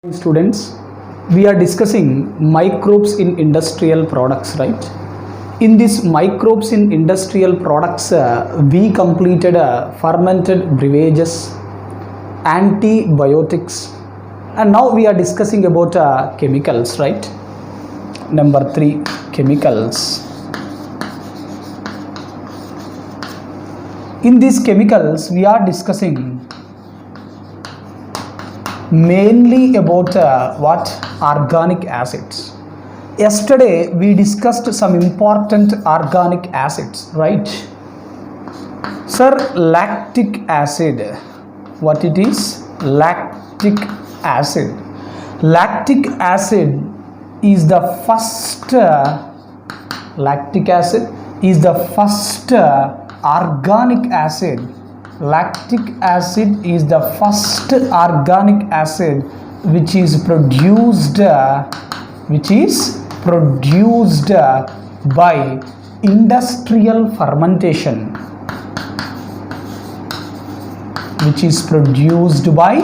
Students, we are discussing microbes in industrial products, right? In this microbes in industrial products, we completed fermented beverages, antibiotics, and now we are discussing about chemicals, right? Number 3, chemicals. In these chemicals, we are discussing mainly about organic acids. Yesterday we discussed some important organic acids, right? Sir, lactic acid. What it is? Lactic acid. Lactic acid is the first lactic acid is the first organic acid. Lactic acid is the first organic acid which is produced by industrial fermentation. Which is produced by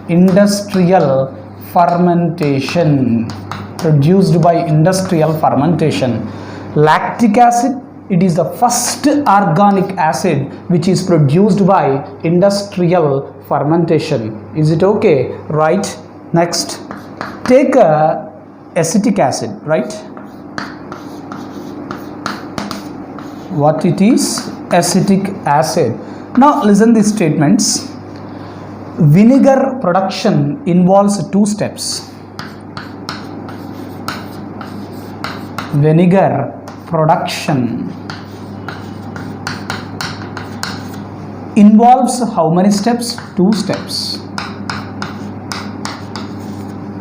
industrial fermentation. Produced by industrial fermentation. Lactic acid, it is the first organic acid which is produced by industrial fermentation. Is it okay? Right. Next, take acetic acid, right? What it is? Acetic acid. Now listen these statements. Vinegar production involves 2 steps. Vinegar production involves how many steps? 2 steps.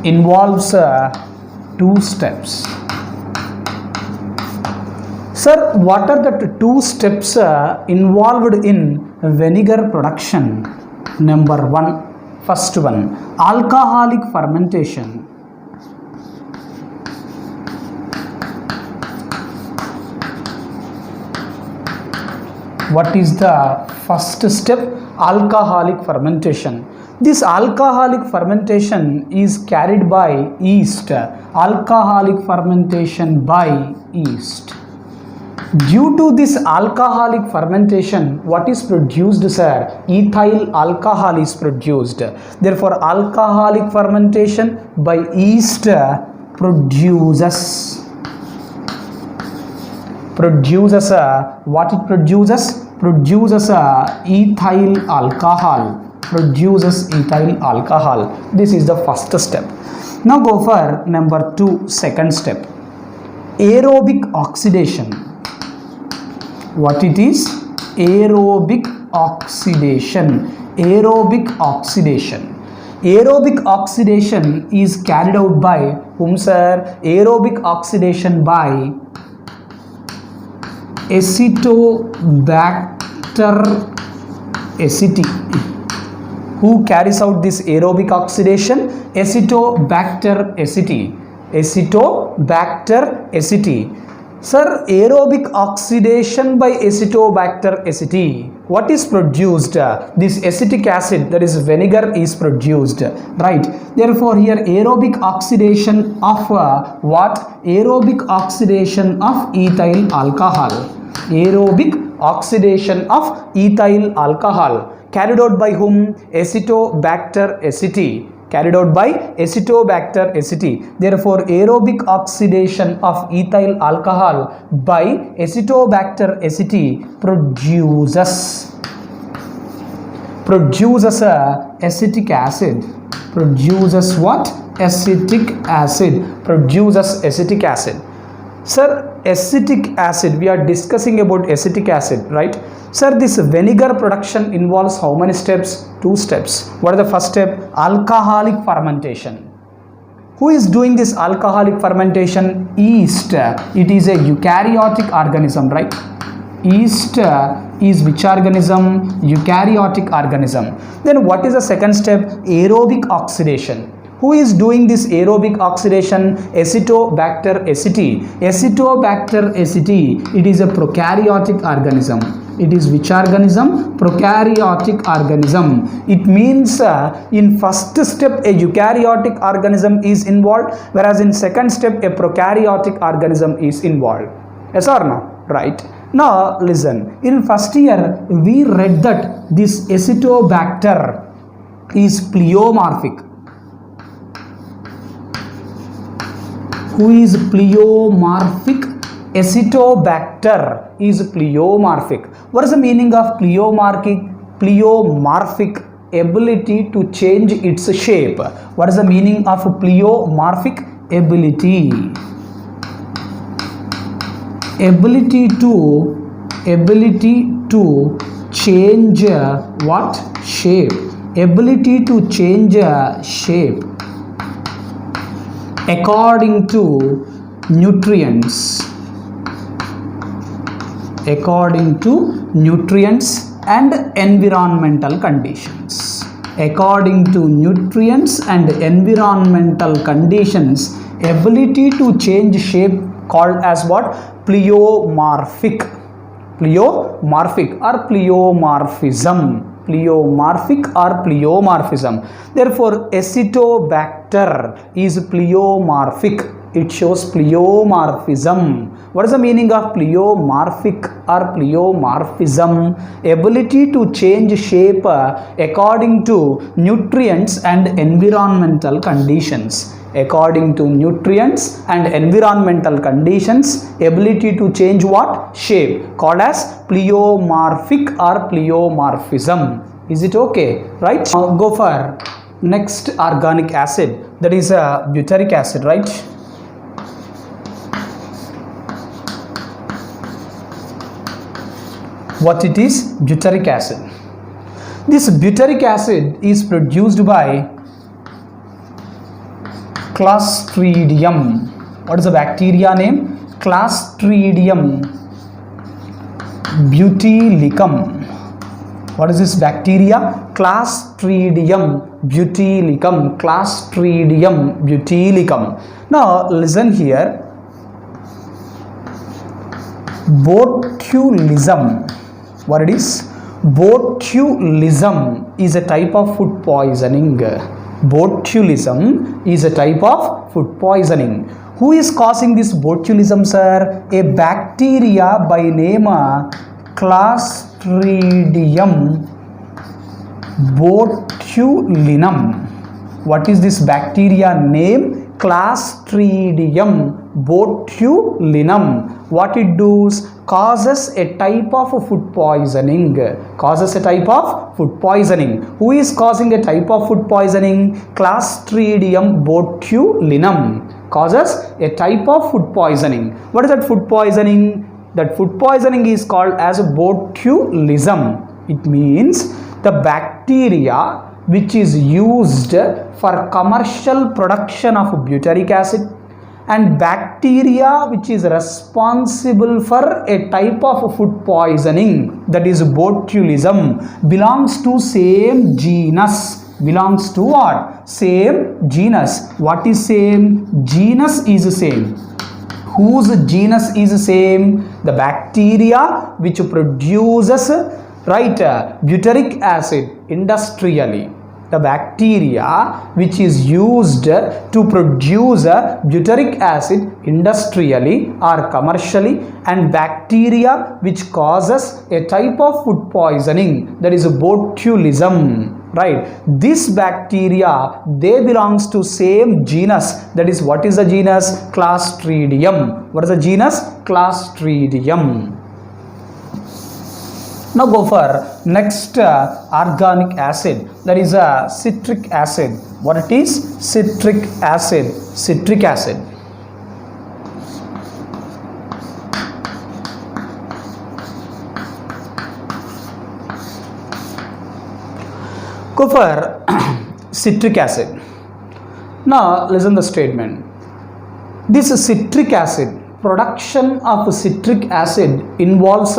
Involves 2 steps. Sir, what are the 2 steps involved in vinegar production? Number 1, first one, alcoholic fermentation. What is the first step? Alcoholic fermentation. This alcoholic fermentation is carried by yeast. Alcoholic fermentation by yeast. Due to this alcoholic fermentation, what is produced, sir? Ethyl alcohol is produced. Therefore, alcoholic fermentation by yeast produces what it produces? Produces ethyl alcohol. Produces ethyl alcohol. This is the first step. Now go for number 2, second step. Aerobic oxidation. What it is? Aerobic oxidation. Aerobic oxidation. Aerobic oxidation is carried out by whom, sir? Aerobic oxidation by Acetobacter aceti. Who carries out this aerobic oxidation? Acetobacter aceti. Acetobacter aceti. Sir, aerobic oxidation by Acetobacter aceti. What is produced? This acetic acid, that is vinegar, is produced, right? Therefore, here aerobic oxidation of what? Aerobic oxidation of ethyl alcohol. Aerobic oxidation of ethyl alcohol carried out by whom? Acetobacter aceti. Carried out by Acetobacter aceti. Therefore, aerobic oxidation of ethyl alcohol by Acetobacter aceti produces acetic acid. Produces what? Acetic acid. Produces acetic acid. Sir, acetic acid, we are discussing about acetic acid, right? Sir, this vinegar production involves how many steps? 2 steps. What is the first step? Alcoholic fermentation. Who is doing this alcoholic fermentation? Yeast. It is a eukaryotic organism, right? Yeast is which organism? Eukaryotic organism. Then what is the second step? Aerobic oxidation. Who is doing this aerobic oxidation? Acetobacter aceti. Acetobacter aceti, it is a prokaryotic organism. It is which organism? Prokaryotic organism. It means in first step a eukaryotic organism is involved, whereas in second step a prokaryotic organism is involved. Yes or no? Right. Now listen. In first year we read that this Acetobacter is pleomorphic. Who is pleomorphic? Acetobacter is pleomorphic. What is the meaning of pleomorphic? Pleomorphic, ability to change its shape. What is the meaning of pleomorphic? Ability to change what? Shape. Ability to change shape according to nutrients and environmental conditions. According to nutrients and environmental conditions, ability to change shape called as what? Pleomorphic or pleomorphism. Therefore Acetobacter is pleomorphic. It shows pleomorphism. What is the meaning of pleomorphic or pleomorphism? Ability to change shape according to nutrients and environmental conditions. According to nutrients and environmental conditions, ability to change what? Shape, called as pleomorphic or pleomorphism. Is it okay? Right? Now go for next organic acid, that is butyric acid, right? What it is? Butyric acid. This butyric acid is produced by Clostridium. What is the bacteria name? Clostridium butylicum. What is this bacteria? Clostridium butylicum. Now listen here. Botulism. What it is? Botulism is a type of food poisoning. Botulism is a type of food poisoning. Who is causing this botulism, sir? A bacteria by name Clostridium botulinum. What is this bacteria name? Clostridium botulinum. What it does? Causes a type of food poisoning. Who is causing a type of food poisoning? Clostridium botulinum causes a type of food poisoning. What is that food poisoning? That food poisoning is called as botulism. It means the bacteria which is used for commercial production of butyric acid and bacteria which is responsible for a type of food poisoning, that is botulism, belongs to same genus. Belongs to what? Same genus. What is same? Genus is same. Whose genus is same? The bacteria which produces, right, butyric acid industrially. The bacteria which is used to produce butyric acid industrially or commercially, and bacteria which causes a type of food poisoning, that is botulism. Right, this bacteria, they belongs to same genus. That is, what is the genus? Clostridium. What is the genus? Clostridium. Now go for next organic acid, that is citric acid. What it is? Citric acid. Go for citric acid. Now listen the statement. This citric acid, production of citric acid involves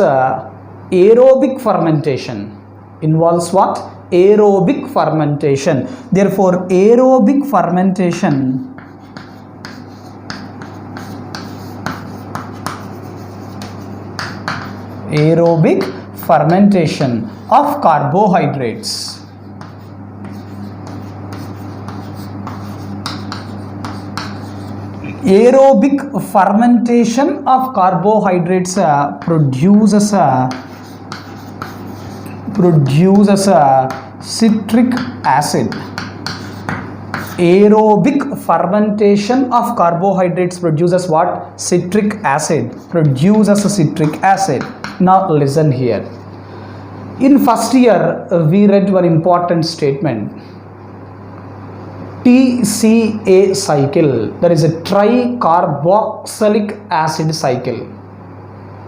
aerobic fermentation. Involves what? Aerobic fermentation. Therefore aerobic fermentation of carbohydrates. Aerobic fermentation of carbohydrates produces citric acid. Aerobic fermentation of carbohydrates produces what? Citric acid. Produces citric acid. Now listen here. In first year we read one important statement. TCA cycle, that is a tricarboxylic acid cycle.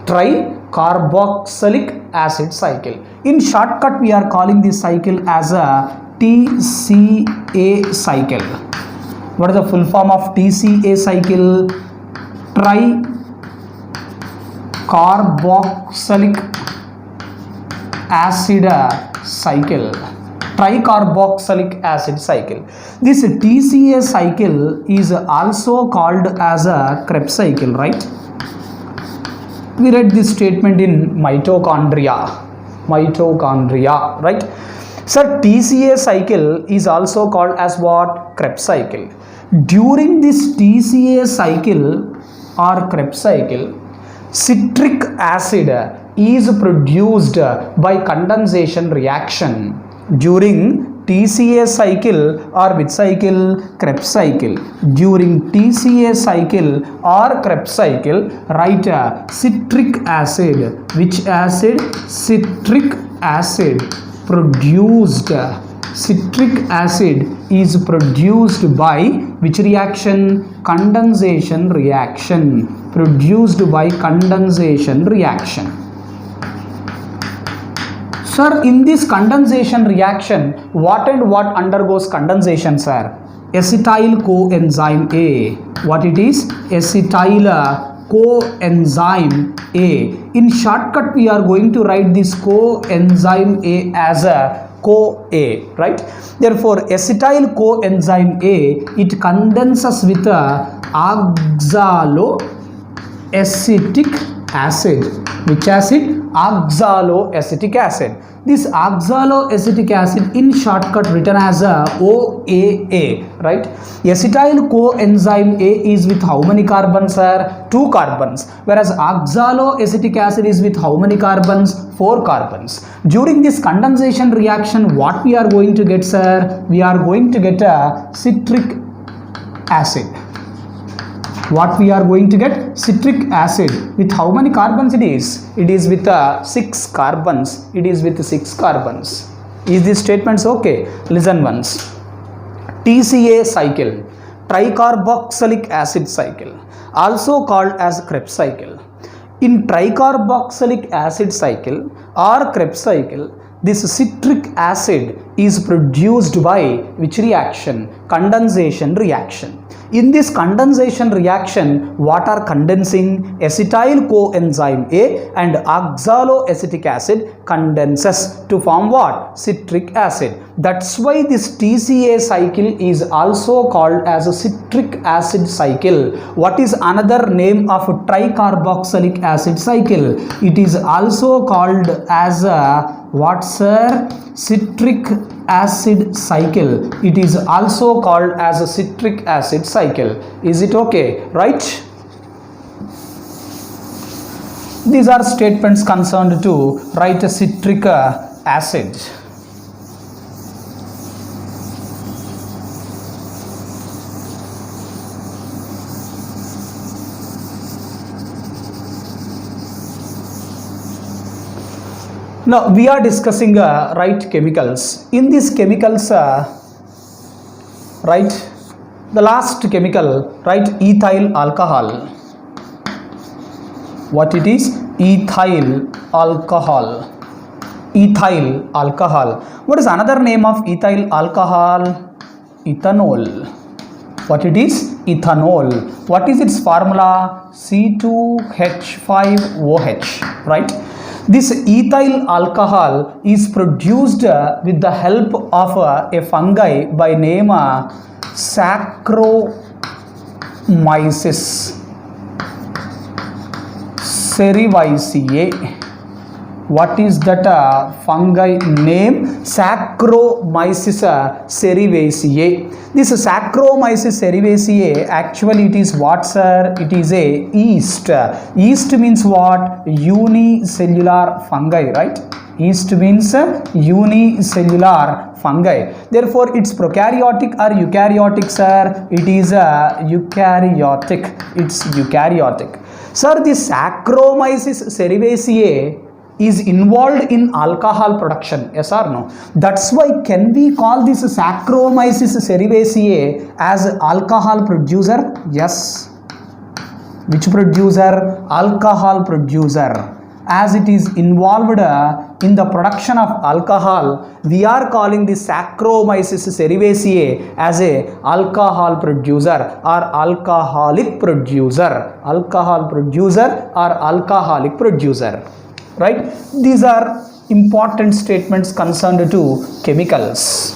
Tricarboxylic acid cycle. In shortcut we are calling this cycle as a TCA cycle. What is the full form of TCA cycle? Tricarboxylic acid cycle. Tricarboxylic acid cycle. This TCA cycle is also called as a Krebs cycle, right? We read this statement in mitochondria, right? Sir, TCA cycle is also called as what? Krebs cycle. During this TCA cycle or Krebs cycle, citric acid is produced by condensation reaction. During TCA cycle or which cycle? Krebs cycle. During TCA cycle or Krebs cycle, write citric acid. Which acid? Citric acid produced. Citric acid is produced by which reaction? Condensation reaction. Produced by condensation reaction. Sir, in this condensation reaction, what and what undergoes condensation, sir? Acetyl coenzyme A. What it is? Acetyl coenzyme A. In shortcut, we are going to write this coenzyme A as a CoA, right? Therefore, acetyl coenzyme A, it condenses with oxaloacetic acid. Which acid? Oxaloacetic acid. This oxaloacetic acid in shortcut written as a OAA, right? Acetyl coenzyme A is with how many carbons, sir? 2 carbons. Whereas oxaloacetic acid is with how many carbons? 4 carbons. During this condensation reaction, what we are going to get, sir? We are going to get a citric acid. What we are going to get? Citric acid. With how many carbons it is? It is with 6 carbons. It is with 6 carbons. Is this statement okay? Listen once. TCA cycle, tricarboxylic acid cycle, also called as Krebs cycle. In tricarboxylic acid cycle or Krebs cycle, this citric acid is produced by which reaction? Condensation reaction. In this condensation reaction, what are condensing? Acetyl coenzyme A and oxaloacetic acid condenses to form what? Citric acid. That's why this TCA cycle is also called as a citric acid cycle. What is another name of tricarboxylic acid cycle? It is also called as a what, sir? Citric acid cycle. It is also called as a citric acid cycle. Is it okay? Right? These are statements concerned to write a citric acid. Now we are discussing right chemicals. In these chemicals, right, the last chemical, right, ethyl alcohol. What it is? Ethyl alcohol. Ethyl alcohol. What is another name of ethyl alcohol? Ethanol. What it is? Ethanol. What is its formula? C2H5OH, right? This ethyl alcohol is produced with the help of a fungi by name Saccharomyces cerevisiae. What is that fungi name? Saccharomyces cerevisiae. This Saccharomyces cerevisiae, actually it is what, sir? It is a yeast. Yeast means what? Unicellular fungi, right? Yeast means unicellular fungi. Therefore, it's prokaryotic or eukaryotic, sir? It is eukaryotic. It's eukaryotic. Sir, this Saccharomyces cerevisiae is involved in alcohol production, yes or no? That's why can we call this Saccharomyces cerevisiae as alcohol producer? Yes. Which producer? Alcohol producer. As it is involved in the production of alcohol, we are calling this Saccharomyces cerevisiae as a alcohol producer or alcoholic producer. Alcohol producer or alcoholic producer. Right? These are important statements concerned to chemicals.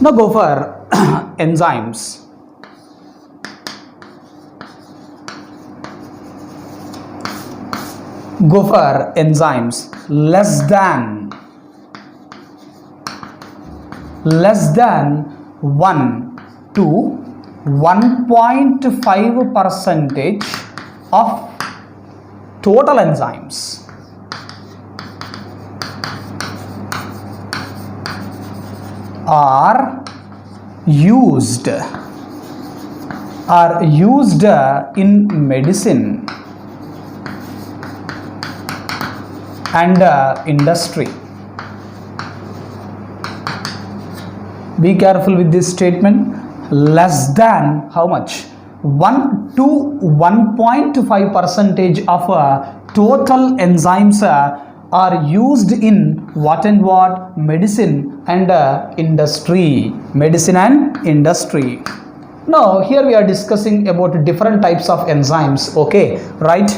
Now go for enzymes. Go for enzymes. Less than 1 to 1.5% of total enzymes are used in medicine and industry. Be careful with this statement. Less than how much? 1 to 1.5% of total enzymes are used in what and what? Medicine and industry. Medicine and industry. Now here we are discussing about different types of enzymes. Okay, right?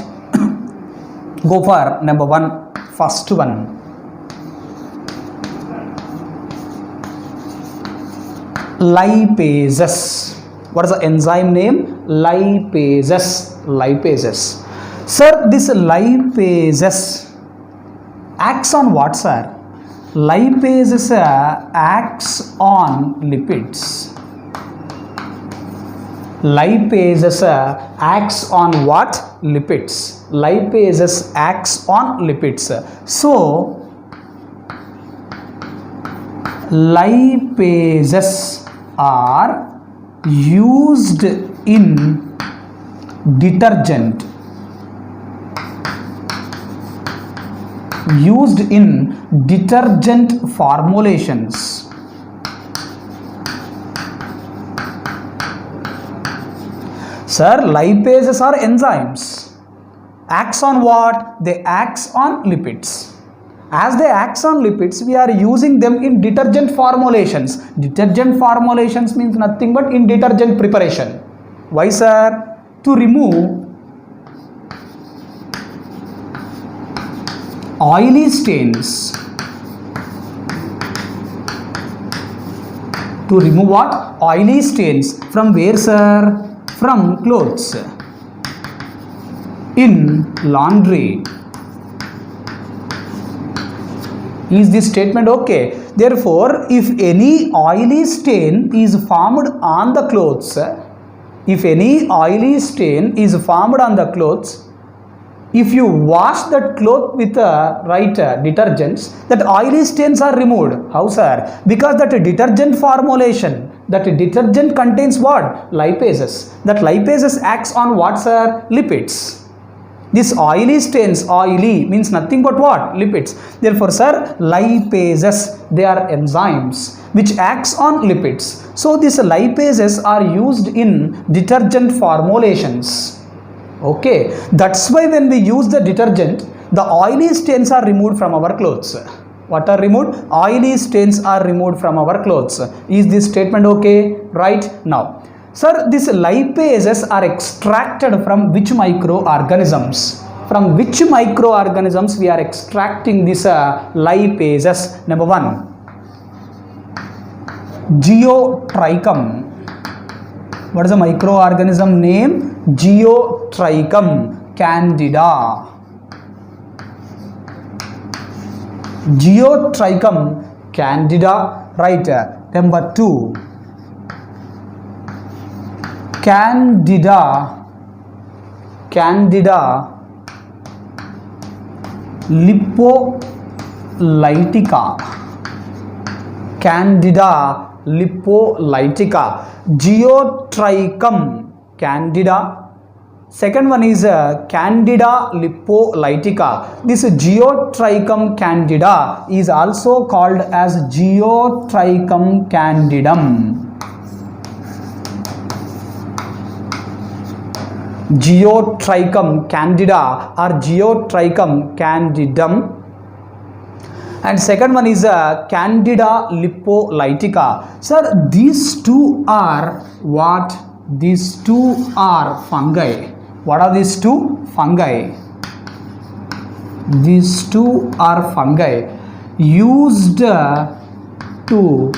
Go for number 1, first one. Lipases. What is the enzyme name? Lipases. Lipases. Sir, this lipases acts on what, sir? Lipases acts on lipids. Lipases acts on what? Lipids. Lipases acts on lipids. So, lipases are used in detergent. Used in detergent formulations. Sir, lipases are enzymes. Acts on what? They acts on lipids. As they acts on lipids, we are using them in detergent formulations. Detergent formulations means nothing but in detergent preparation. Why, sir? To remove oily stains. To remove what? Oily stains. From where, sir? From clothes. In laundry. Is this statement okay? Therefore, if any oily stain is formed on the clothes, if any oily stain is formed on the clothes, if you wash that cloth with right detergents, that oily stains are removed. How, sir? Because that detergent formulation, that detergent contains what? Lipases. That lipases acts on what, sir? Lipids. This oily stains, oily means nothing but what? Lipids. Therefore, sir, lipases, they are enzymes which acts on lipids. So, these lipases are used in detergent formulations. Okay, that's why when we use the detergent, the oily stains are removed from our clothes. What are removed? Oily stains are removed from our clothes. Is this statement okay? Right now. Sir, these lipases are extracted from which microorganisms? From which microorganisms we are extracting these lipases? Number 1, Geotrichum. What is the microorganism name? Geotrichum candida. Geotrichum candida, right? Number 2, Candida lipolytica. Candida lipolytica. Geotrichum candida. Second one is Candida lipolytica. This Geotrichum candida is also called as Geotrichum candidum. Geotrichum candida or Geotrichum candidum. And second one is Candida lipolytica. Sir, these two are what? These two are fungi. What are these two? Fungi. These two are fungi used to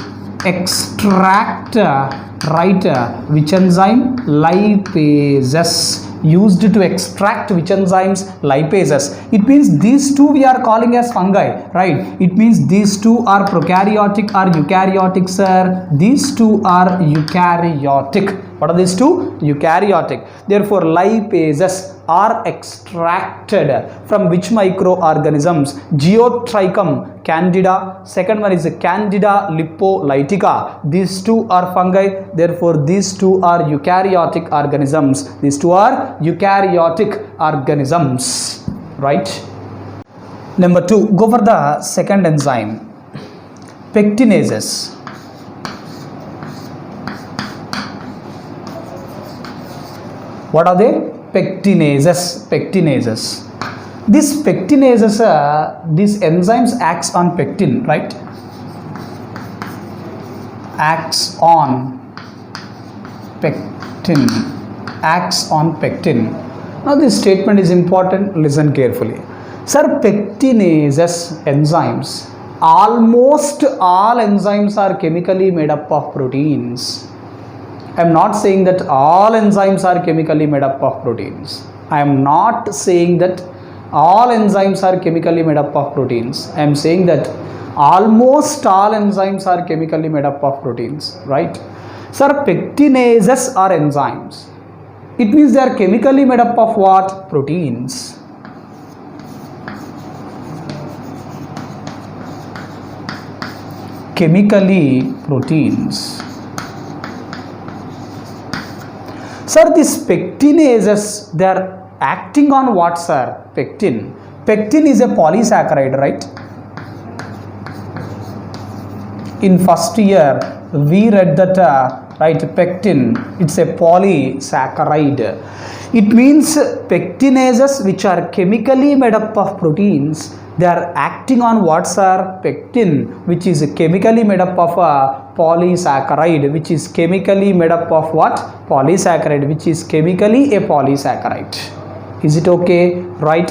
extract, right, which enzyme? Lipases. Used to extract which enzymes? Lipases. It means these two we are calling as fungi, right? It means these two are prokaryotic or eukaryotic, sir. These two are eukaryotic. What are these two? Eukaryotic. Therefore, lipases are extracted from which microorganisms? Geotrichum candida. Second one is Candida lipolytica. These two are fungi. Therefore, these two are eukaryotic organisms. These two are eukaryotic organisms, right? Number 2, go for the second enzyme, pectinases. What are they? Pectinases. This pectinases, these enzymes acts on pectin, right? Acts on pectin. Now this statement is important. Listen carefully. Sir, pectinases enzymes, almost all enzymes are chemically made up of proteins. I am not saying that all enzymes are chemically made up of proteins. I am not saying that all enzymes are chemically made up of proteins. I am saying that almost all enzymes are chemically made up of proteins, right? Sir, pectinases are enzymes. It means they are chemically made up of what? Proteins. Chemically proteins. Sir, these pectinases, they are acting on what, sir? Pectin. Pectin is a polysaccharide, right? In first year, we read that, right, pectin, it's a polysaccharide. It means pectinases, which are chemically made up of proteins, they are acting on what, sir? Pectin, which is chemically made up of a polysaccharide, which is chemically made up of what? Polysaccharide, which is chemically a polysaccharide. Is it okay? Right?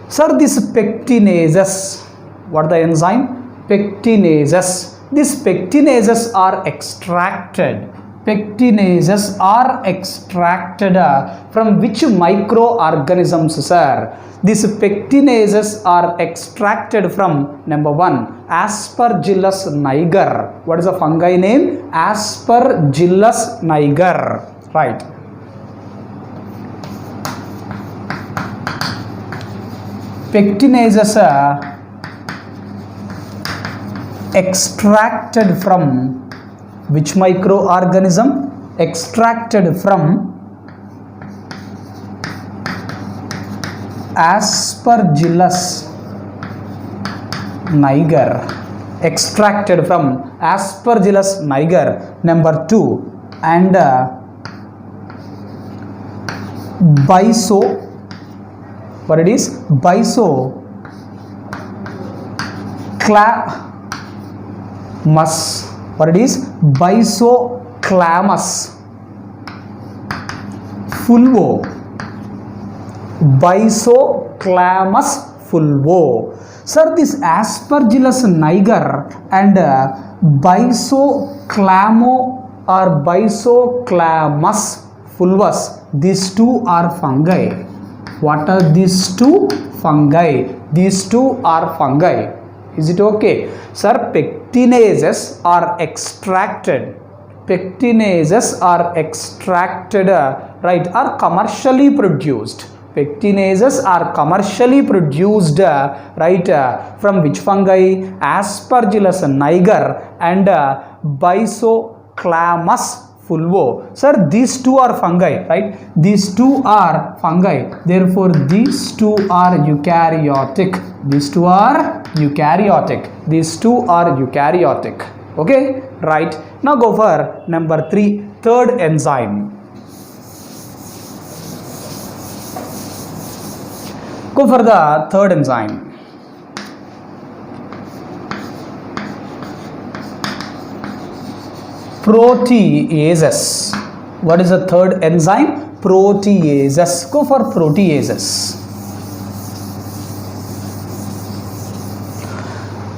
Sir, this pectinases, what are the enzyme? Pectinases. These pectinases are extracted. Pectinases are extracted from which microorganisms, sir? These pectinases are extracted from, number 1, Aspergillus niger. What is the fungi name? Aspergillus niger, right? Pectinases extracted from which microorganism? Extracted from Aspergillus niger. Extracted from Aspergillus niger. Number 2, and Biso. What it is? Bisoclamus. What it is? Bisoclamus fulvo. Bisoclamus fulvo. Sir, this Aspergillus niger and Bisoclamus or Bysoclamus fulvus. These two are fungi. What are these two? Fungi. These two are fungi. Is it okay? Sir, pectinases are extracted. Pectinases are extracted, right, are commercially produced. Pectinases are commercially produced, right, from which fungi? Aspergillus niger and Bysoclamus fulvo. Sir, these two are fungi, right? These two are fungi. Therefore, these two are eukaryotic. These two are eukaryotic. These two are eukaryotic. Okay, right. Now go for number 3, third enzyme. Go for the third enzyme. Proteases. What is the third enzyme? Proteases. Go for proteases.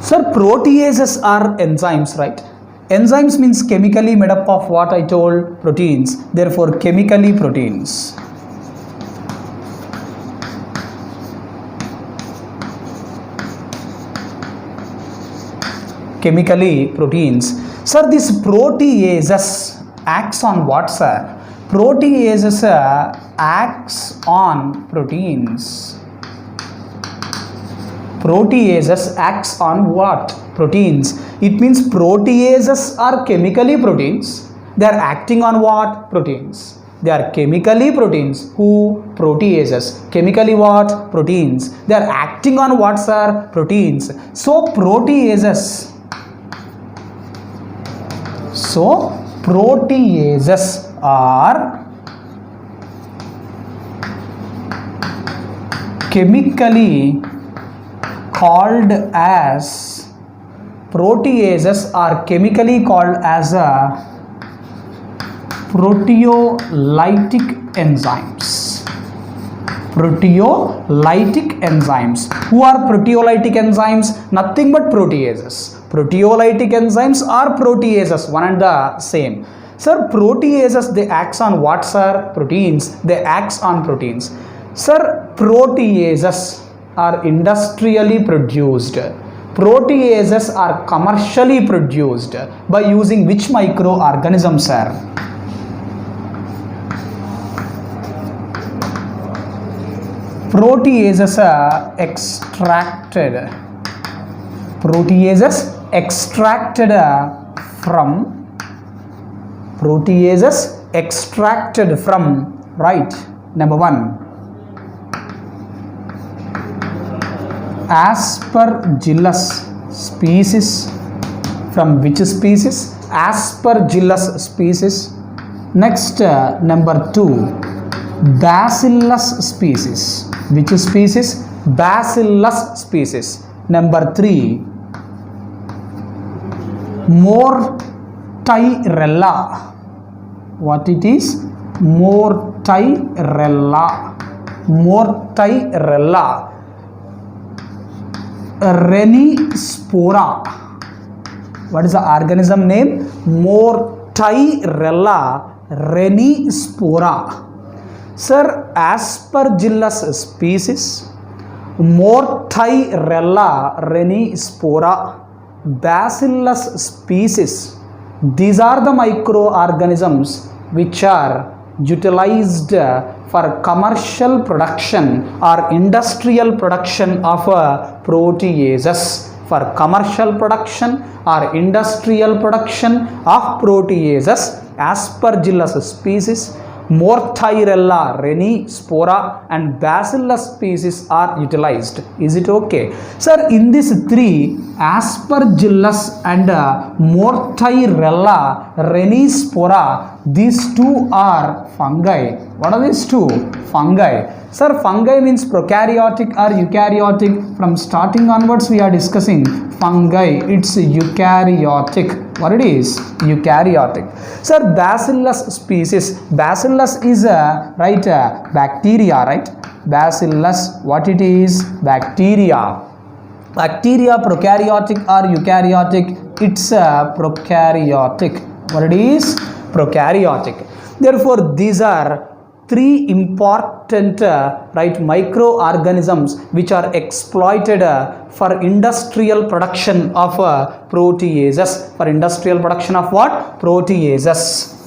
Sir, proteases are enzymes, right? Enzymes means chemically made up of what I told? Proteins. Therefore, chemically proteins. Chemically proteins. Sir, this proteases acts on what, sir? Proteases acts on proteins. Proteases acts on what? Proteins. It means proteases are chemically proteins. They are acting on what? Proteins. They are chemically proteins. Who? Proteases. Chemically what? Proteins. They are acting on what, sir? Proteins. So proteases. So proteases are chemically called as proteolytic enzymes. Proteolytic enzymes. Who are proteolytic enzymes? Nothing but proteases. Proteolytic enzymes are proteases, one and the same. Sir, proteases, they acts on what, sir? Proteins. They acts on proteins. Sir, proteases are industrially produced. Proteases are commercially produced by using which microorganism, sir? Proteases are extracted. Proteases extracted from. Proteases extracted from, right? Number 1, Aspergillus species. From which species? Aspergillus species. Next, number 2, Bacillus species. Which species? Bacillus species. Number 3, Mortyrella. What it is? Mortyrella. Mortyrella. Renispora. What is the organism name? Mortyrella renispora. Sir, Aspergillus species, Mortyrella renispora, Bacillus species. These are the microorganisms which are utilized for commercial production or industrial production of proteases. For commercial production or industrial production of proteases, Aspergillus species, Mortyrella renispora and Bacillus species are utilized. Is it okay? Sir, in these 3, Aspergillus and Mortyrella renispora, these 2 are fungi. What are these 2? Fungi. Sir, fungi means prokaryotic or eukaryotic. From starting onwards we are discussing fungi. It's eukaryotic. What it is? Eukaryotic. Sir, Bacillus species. Bacillus is bacteria, right? Bacillus, what it is? Bacteria. Bacteria prokaryotic or eukaryotic? It's prokaryotic. What it is? prokaryotic. Therefore, these are three important microorganisms which are exploited for industrial production of proteases. For industrial production of what? Proteases.